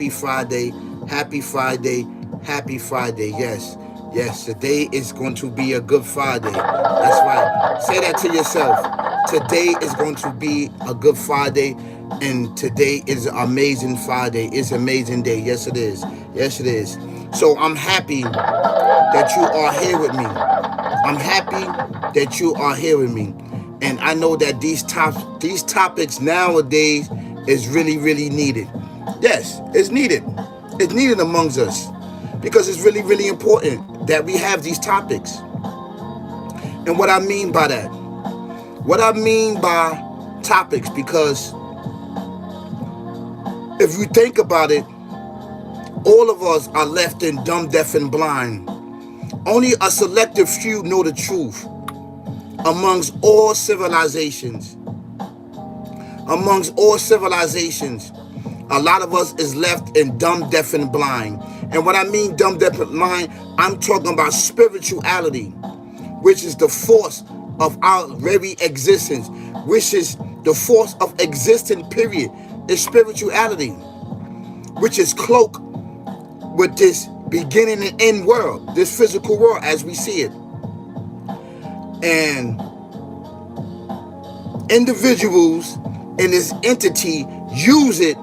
Happy Friday, happy Friday, happy Friday. Yes, yes, today is going to be a good Friday. That's right. Say that to yourself. Today is going to be a good Friday, and today is an amazing Friday. It's an amazing day. Yes, it is. Yes, it is. So I'm happy that you are here with me. I'm happy that you are here with me. And I know that these topics nowadays is really, really needed. Yes, it's needed. It's needed amongst us because it's really, really important that we have these topics. And what I mean by that, what I mean by topics, because if you think about it, all of us are left in dumb, deaf, and blind. Only a selective few know the truth amongst all civilizations. Amongst all civilizations, a lot of us is left in dumb, deaf, and blind. And what I mean dumb, deaf, and blind, I'm talking about spirituality, which is the force of our very existence, which is the force of existing, period, is spirituality, which is cloaked with this beginning and end world, this physical world as we see it. And individuals in this entity use it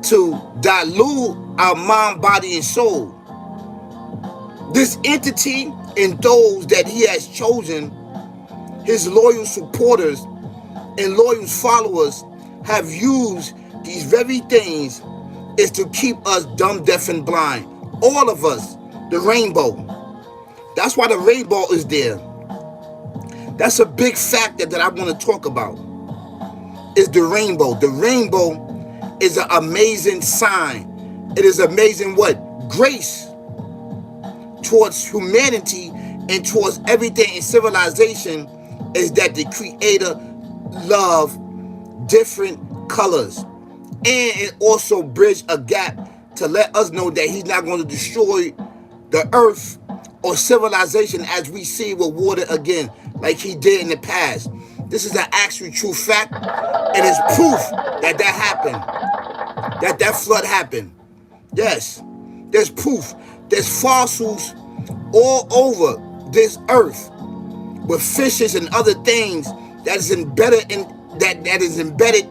to dilute our mind, body, and soul. This entity and those that he has chosen, his loyal supporters and loyal followers, have used these very things is to keep us dumb, deaf, and blind. All of us, the rainbow. That's why the rainbow is there. That's a big factor that I want to talk about, is the rainbow. The rainbow is an amazing sign. It is amazing what? Grace towards humanity and towards everything in civilization, is that the Creator loved different colors. And it also bridged a gap to let us know that he's not going to destroy the earth or civilization as we see with water again, like he did in the past. This is an actual true fact. It is proof that that happened, that flood happened. Yes, there's proof. There's fossils all over this earth with fishes and other things that is embedded in that is embedded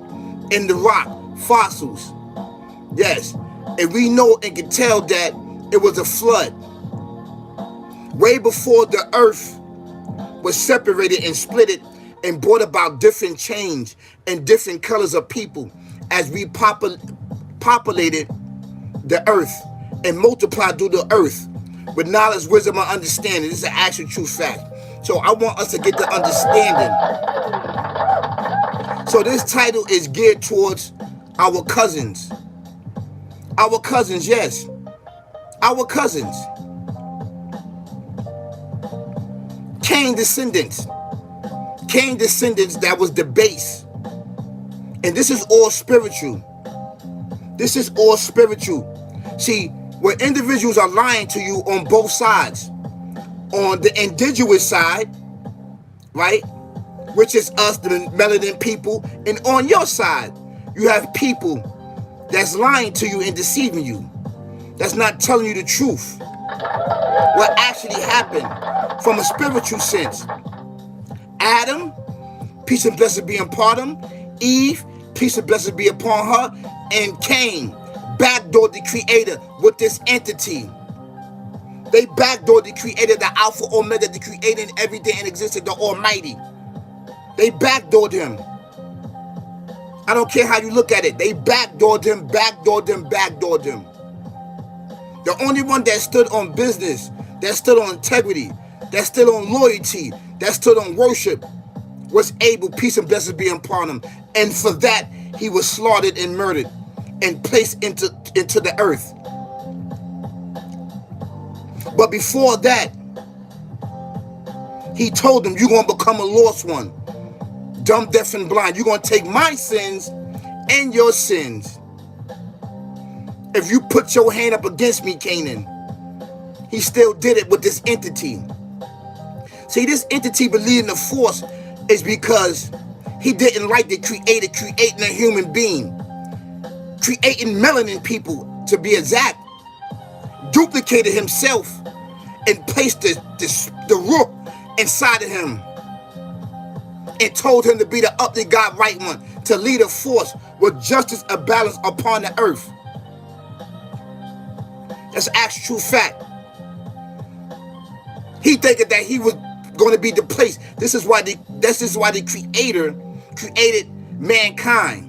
in the rock. Fossils. Yes, and we know and can tell that it was a flood way before the earth was separated and split and brought about different change and different colors of people as we populated the earth and multiplied through the earth with knowledge, wisdom, and understanding. This is an actual true fact. So I want us to get the understanding. So this title is geared towards our cousins. Our cousins, yes. Our cousins. Cain descendants. Cain descendants, that was the base. And this is all spiritual. This is all spiritual. See, when individuals are lying to you on both sides, on the indigenous side, right, which is us, the melanin people, and on your side, you have people that's lying to you and deceiving you, that's not telling you the truth, what actually happened from a spiritual sense. Adam, peace and blessings be upon him. Eve, peace and blessings be upon her. And Cain backdoored the Creator with this entity. They backdoored the Creator, the Alpha, Omega, the Creator, and everything in existence, the Almighty. They backdoored him. I don't care how you look at it. They backdoored him, backdoored him, backdoored him. The only one that stood on business, that stood on integrity, that stood on loyalty, that stood on worship, was Abel, peace and blessings be upon him. And for that, he was slaughtered and murdered and placed into the earth. But before that, he told them, you're going to become a lost one. Dumb, deaf, and blind. You're going to take my sins and your sins. If you put your hand up against me, Canaan, he still did it with this entity. See, this entity believing the force is because he didn't like the Creator creating a human being, creating melanin people to be exact, duplicated himself and placed the ruach inside of him and told him to be the up to God right one, to lead a force with justice and balance upon the earth. That's actual true fact. He thinking that he was going to be the place. This is why the Creator created mankind.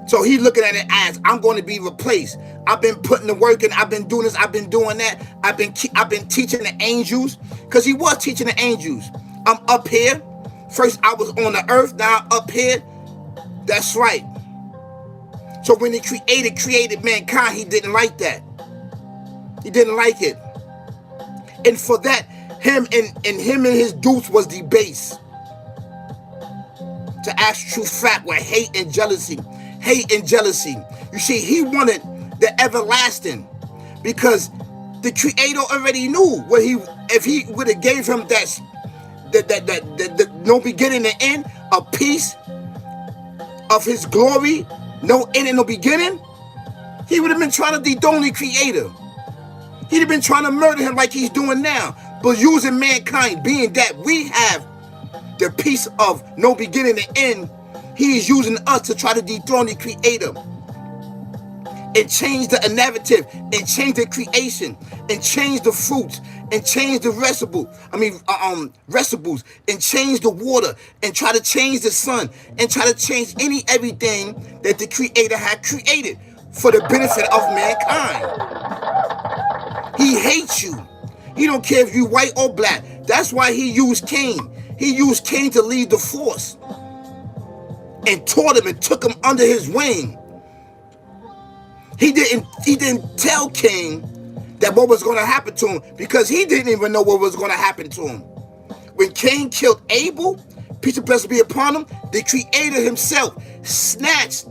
So he looking at it as, I'm going to be replaced. I've been putting the work in. I've been doing this. I've been doing that. I've been teaching the angels, because he was teaching the angels. I'm up here. First I was on the earth. Now I'm up here. That's right. So when he created mankind, he didn't like that. He didn't like it. And for that, him and his dupes was debased. To ask true fact with hate and jealousy. Hate and jealousy. You see, he wanted the everlasting, because the Creator already knew what if he would have gave him that no beginning and end, a piece of his glory, no end and no beginning, he would have been trying to dethrone the Creator. He'd have been trying to murder him like he's doing now, but using mankind, being that we have the piece of no beginning and end, he is using us to try to dethrone the Creator and change the narrative and change the creation and change the fruits and change the recipes and change the water and try to change the sun and try to change everything that the Creator had created for the benefit of mankind. He hates you. He don't care if you white or black. That's why he used Cain. He used Cain to lead the force and taught him and took him under his wing. He didn't tell Cain that what was going to happen to him, because he didn't even know what was going to happen to him. When Cain killed Abel, peace and blessings be upon him, the Creator himself snatched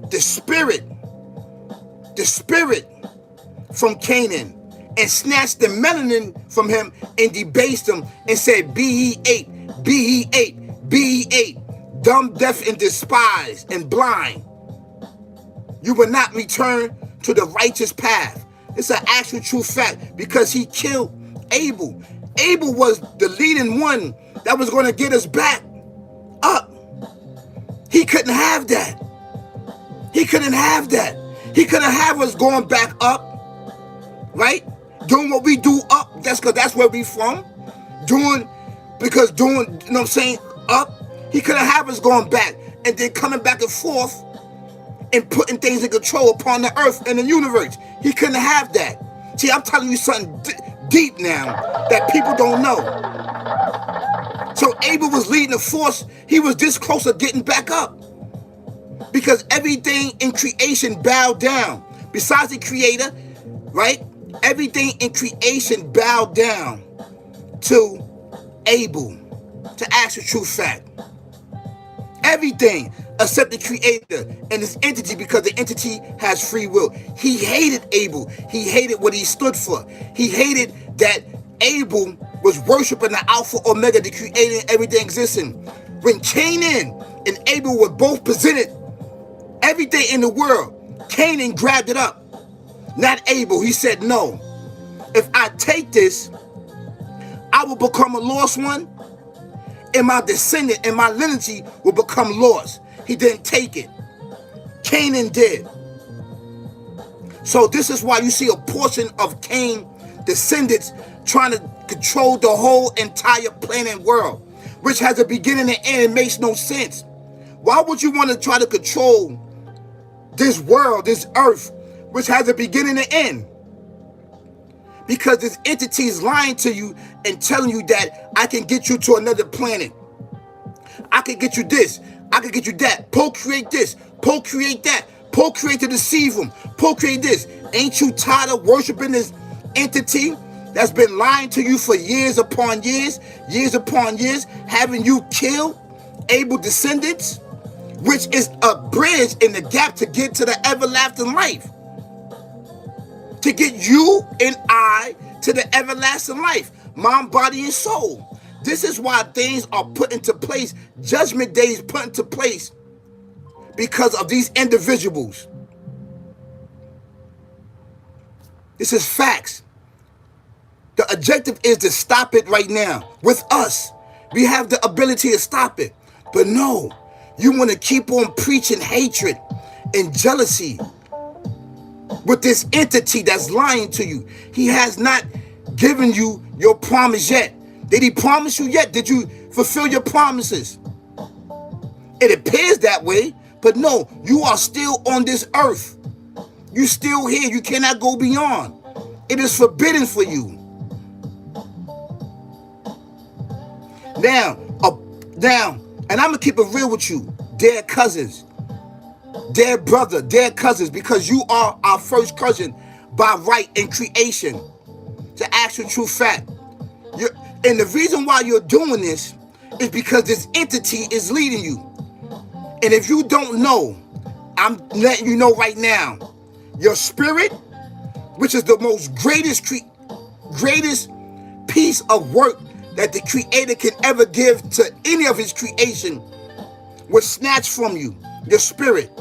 the spirit from Canaan and snatched the melanin from him and debased him and said, be ye ate, dumb, deaf, and despised and blind. You will not return to the righteous path. It's an actual true fact, because he killed Abel. Abel was the leading one that was going to get us back up. He couldn't have that. He couldn't have that. He couldn't have us going back up, right? Doing what we do up. That's because that's where we from. Doing, you know what I'm saying, up. He couldn't have us going back and then coming back and forth and putting things in control upon the earth and the universe. He couldn't have that. See, I'm telling you something deep now that people don't know. So Abel was leading the force. He was this close to getting back up, because everything in creation bowed down. Besides the Creator, right? Everything in creation bowed down to Abel, to ask the true fact. Everything except the Creator and his entity, because the entity has free will. He hated Abel. He hated what he stood for. He hated that Abel was worshiping the Alpha Omega, the Creator and everything existing. When Canaan and Abel were both presented everything in the world, Canaan grabbed it up, not Abel. He said, no, if I take this, I will become a lost one, and my descendant and my lineage will become lost. He didn't take it. Canaan did. So this is why you see a portion of Cain descendants trying to control the whole entire planet world, which has a beginning and end. It makes no sense. Why would you want to try to control this world, this earth, which has a beginning and end? Because this entity is lying to you and telling you that I can get you to another planet. I can get you this. I can get you that. Procreate this. Procreate that. Procreate to deceive them. Procreate this. Ain't you tired of worshiping this entity that's been lying to you for years upon years, having you kill Abel's descendants, which is a bridge in the gap to get to the everlasting life? To get you and I to the everlasting life, mind, body, and soul. This is why things are put into place. Judgment Day is put into place because of these individuals. This is facts. The objective is to stop it right now. With us, we have the ability to stop it. But no, you want to keep on preaching hatred and jealousy with this entity that's lying to you. He has not given you your promise yet. Did he promise you yet? Did you fulfill your promises? It appears that way, but no, you are still on this earth. You're still here. You cannot go beyond. It is forbidden for you. Now, and I'm going to keep it real with you, dear cousins, dear brother, dear cousins, because you are our first cousin by right in creation. To actual true fact. And the reason why you're doing this is because this entity is leading you. And if you don't know, I'm letting you know right now, your spirit, which is the most greatest piece of work that the Creator can ever give to any of his creation, was snatched from you. Your spirit.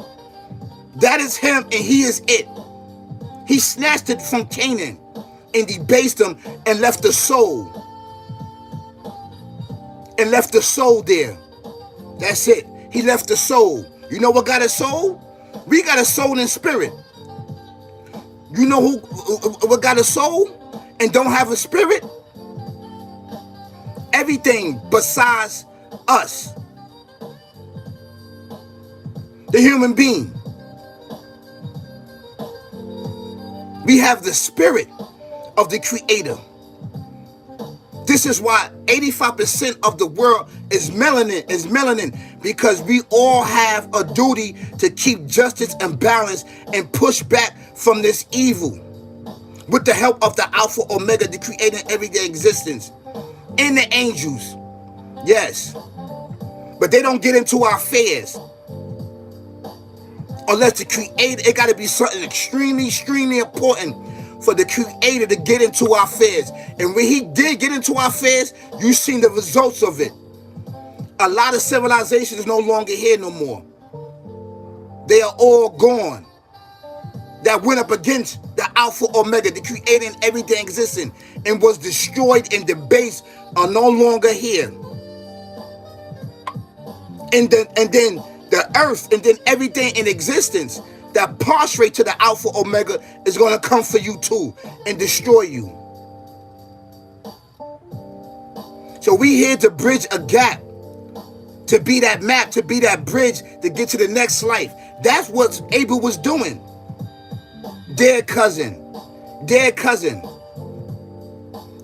That is him and he is it. He snatched it from Canaan and debased him and left the soul. And left the soul there. That's it. He left the soul. You know what got a soul? We got a soul and spirit. You know what got a soul and don't have a spirit? Everything besides us. The human being. We have the spirit of the Creator. This is why 85% of the world is melanin, because we all have a duty to keep justice and balance and push back from this evil with the help of the Alpha Omega, the Creator in everyday existence, and the angels. Yes. But they don't get into our affairs unless the Creator, it got to be something extremely, extremely important for the Creator to get into our affairs. And when he did get into our affairs, you've seen the results of it. A lot of civilization is no longer here no more. They are all gone. That went up against the Alpha Omega, the Creator and everything existing, and was destroyed and debased, are no longer here. And then the earth and then everything in existence that prostrate to the Alpha Omega is going to come for you too and destroy you. So we here to bridge a gap, to be that map, to be that bridge to get to the next life. That's what Abel was doing. Dear cousin,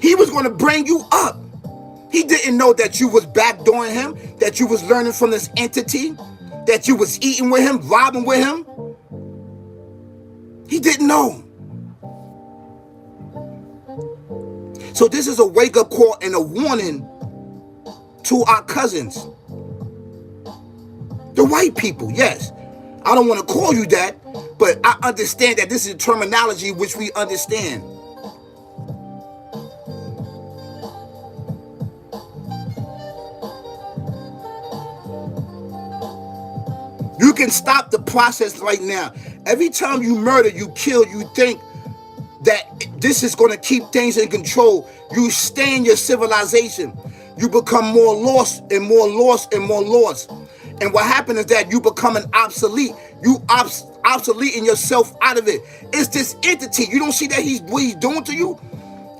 he was going to bring you up. He didn't know that you was backdooring him, that you was learning from this entity, that you was eating with him, robbing with him. He didn't know. So this is a wake-up call and a warning to our cousins. The white people, yes. I don't want to call you that, but I understand that this is a terminology which we understand. You can stop the process right now. Every time you murder, you kill, you think that this is going to keep things in control. You stay in your civilization. You become more lost and more lost and more lost. And what happens is that you become an obsolete. You obsoleting yourself out of it. It's this entity. You don't see that what he's doing to you?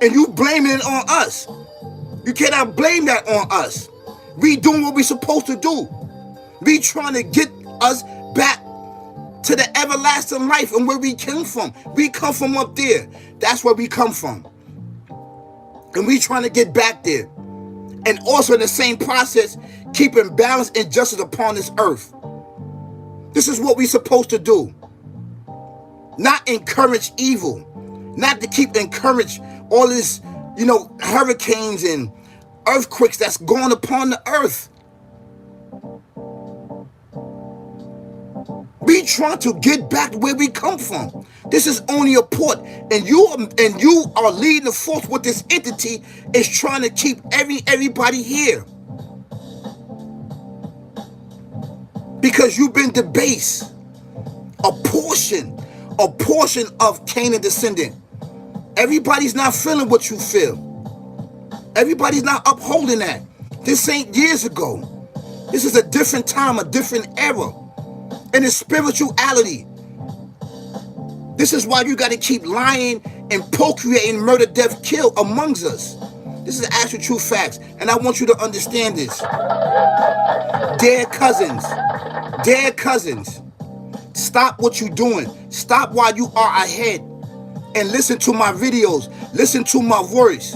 And you blaming it on us. You cannot blame that on us. We doing what we're supposed to do. We trying to get us back to the everlasting life and where we came from. We come from up there. That's where we come from. And we trying to get back there. And also in the same process, keeping balance and justice upon this earth. This is what we're supposed to do. Not encourage evil. Not to keep encourage all this, hurricanes and earthquakes that's going upon the earth. We trying to get back to where we come from. This is only a port, and you are leading the force with this entity is trying to keep everybody here because you've been debased. A portion of Canaan descendant Everybody's not feeling what you feel. Everybody's not upholding that. This ain't years ago. This is a different time, a different era. And it's spirituality. This is why you got to keep lying and procreating, murder, death, kill amongst us. This is actual true facts. And I want you to understand this. Dear cousins, stop what you're doing. Stop while you are ahead and listen to my videos. Listen to my voice.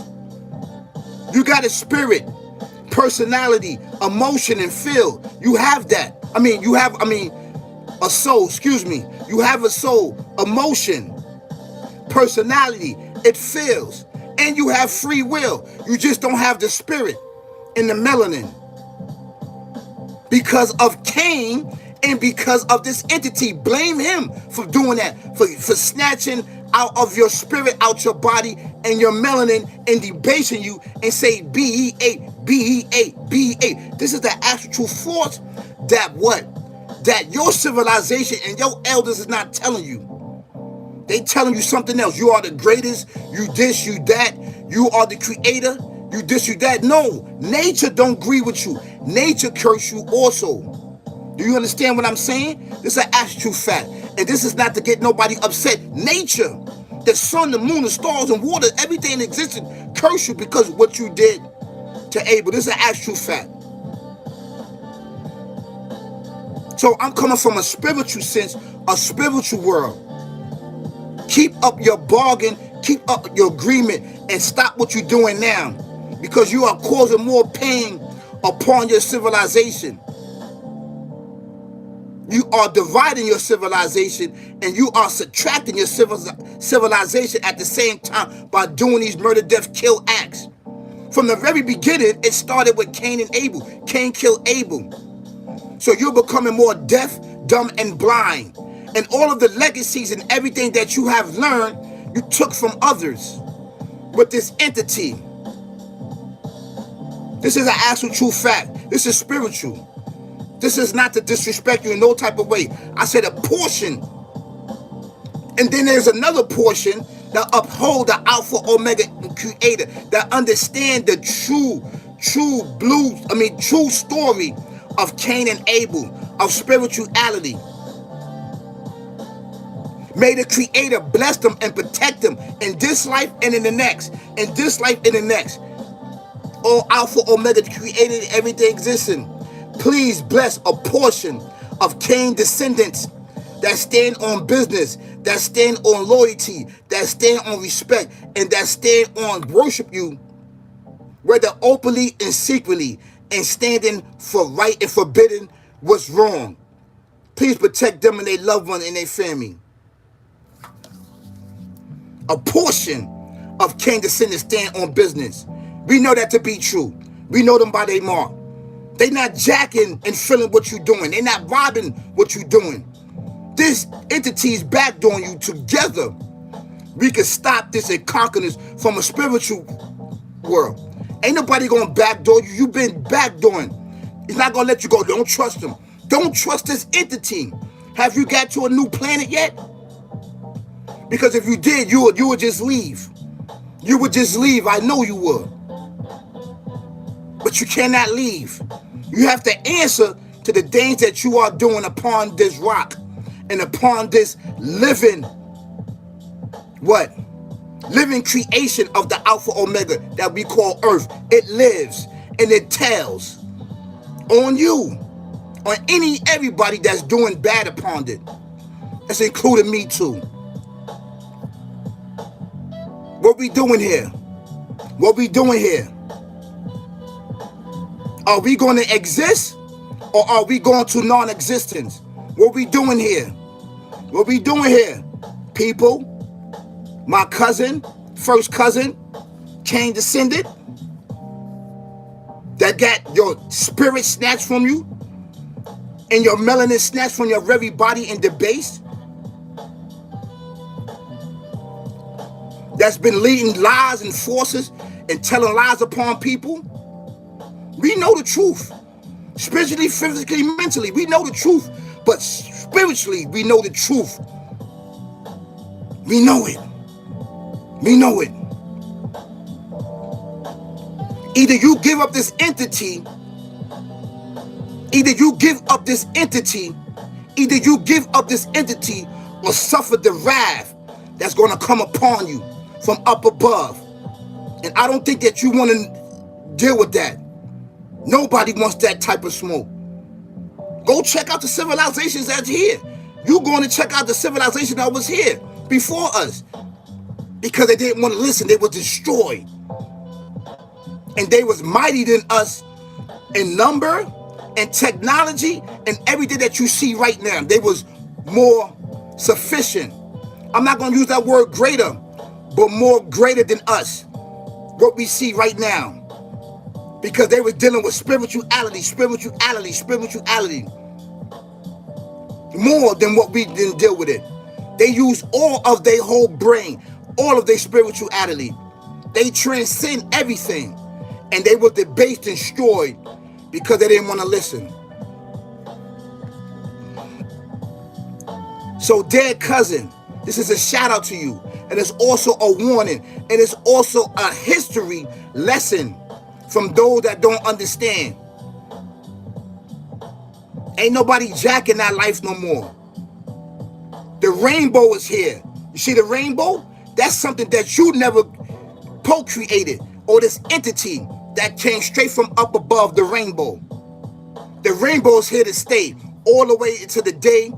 You got a spirit, personality, emotion, and feel. You have that. A soul, excuse me. You have a soul, emotion, personality. It feels. And you have free will. You just don't have the spirit and the melanin. Because of Cain and because of this entity. Blame him for doing that, for snatching out of your spirit, out your body, and your melanin, and debasing you, and say, B-E-A, B-E-A, B-E-A. This is the actual true force that what? That your civilization and your elders is not telling you. They telling you something else. You are the greatest, you this, you that, you are the creator, you this, you that. No, nature don't agree with you. Nature curse you also. Do you understand what I'm saying? This is an actual fact. And this is not to get nobody upset. Nature, the sun, the moon, the stars, and water, everything that existed, curse you because of what you did to Abel. This is an actual fact. So I'm coming from a spiritual sense, a spiritual world. Keep up your bargain, keep up your agreement, and stop what you're doing now, because you are causing more pain upon your civilization. You are dividing your civilization, and you are subtracting your civilization at the same time by doing these murder, death, kill acts. From the very beginning, it started with Cain and Abel. Cain killed Abel. So you're becoming more deaf, dumb, and blind. And all of the legacies and everything that you have learned, you took from others with this entity. This is an actual true fact. This is spiritual. This is not to disrespect you in no type of way. I said a portion. And then there's another portion that uphold the Alpha Omega Creator, that understand the true story of Cain and Abel, of spirituality. May the Creator bless them and protect them in this life and in the next. In this life and the next. All Alpha Omega created everything existing. Please bless a portion of Cain descendants that stand on business, that stand on loyalty, that stand on respect, and that stand on worship you, whether openly and secretly, and standing for right and forbidding what's wrong. Please protect them and their loved one and their family. A portion of Cain descendants stand on business. We know that to be true. We know them by their mark. They're not jacking and feeling what you're doing. They're not robbing what you're doing. This entity is backdooring you. Together, we can stop this and conquer this from a spiritual world. Ain't nobody gonna backdoor you. You've been backdooring. He's not gonna let you go. Don't trust him. Don't trust this entity. Have you got to a new planet yet? Because if you did, you would just leave. You would just leave. I know you would. But you cannot leave. You have to answer to the things that you are doing upon this rock and upon this living, living creation of the Alpha Omega that we call Earth. It lives and it tells on you, on everybody that's doing bad upon it. That's including me too. What we doing here? What we doing here? Are we going to exist, or are we going to non-existence? What we doing here? What we doing here? People, my cousin, first cousin, Cain descendant, that got your spirit snatched from you, and your melanin snatched from your very body and debased, that's been leading lies and forces and telling lies upon people. We know the truth. Spiritually, physically, mentally, we know the truth. But spiritually, we know the truth. We know it. We know it. Either you give up this entity, either you give up this entity, either you give up this entity or suffer the wrath that's going to come upon you from up above. And I don't think that you want to deal with that. Nobody wants that type of smoke. Go check out the civilizations that's here. You going to check out the civilization that was here before us. Because they didn't want to listen. They were destroyed. And they was mighty than us in number and technology and everything that you see right now. They was more sufficient. I'm not going to use that word greater, but more greater than us. What we see right now. Because they were dealing with spirituality. More than what we didn't deal with it. They used all of their whole brain, all of their spirituality. They transcend everything. And they were debased and destroyed because they didn't want to listen. So, dear cousin, this is a shout out to you. And it's also a warning. And it's also a history lesson from those that don't understand. Ain't nobody jacking that life no more. The rainbow is here. You see the rainbow? That's something that you never procreated, or this entity that came straight from up above the rainbow. The rainbow is here to stay all the way into the day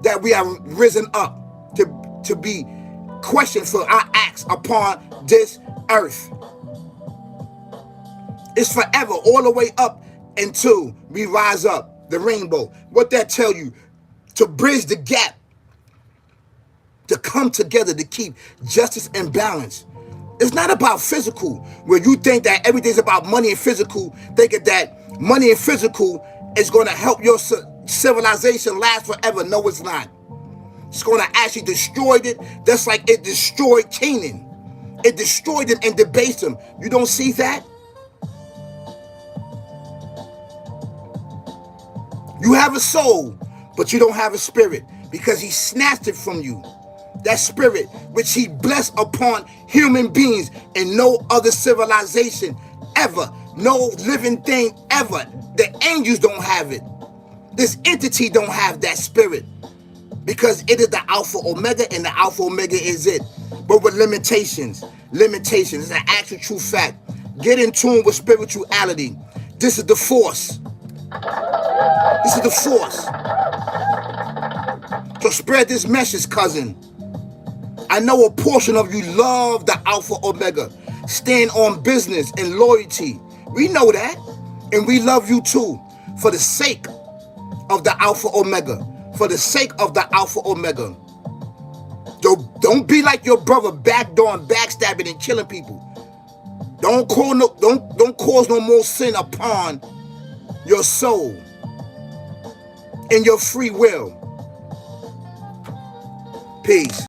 that we are risen up to be questioned for our acts upon this earth. It's forever, all the way up until we rise up, the rainbow. What that tell you? To bridge the gap, to come together, to keep justice and balance. It's not about physical, where you think that everything's about money and physical, thinking that money and physical is going to help your civilization last forever. No, it's not. It's going to actually destroy it, just like it destroyed Canaan. It destroyed them and debased them. You don't see that? You have a soul, but you don't have a spirit, because he snatched it from you. That spirit which he blessed upon human beings and no other civilization ever, no living thing ever. The angels don't have it. This entity don't have that spirit, because it is the Alpha Omega, and the Alpha Omega is it. But with limitations. Limitations. It's an actual true fact. Get in tune with spirituality. This is the force. This is the force. So spread this message, cousin. I know a portion of you love the Alpha Omega. Stand on business and loyalty. We know that. And we love you too. For the sake of the Alpha Omega. For the sake of the Alpha Omega. Don't be like your brother, backdooring, backstabbing, and killing people. Don't cause no more sin upon your soul and your free will. Peace.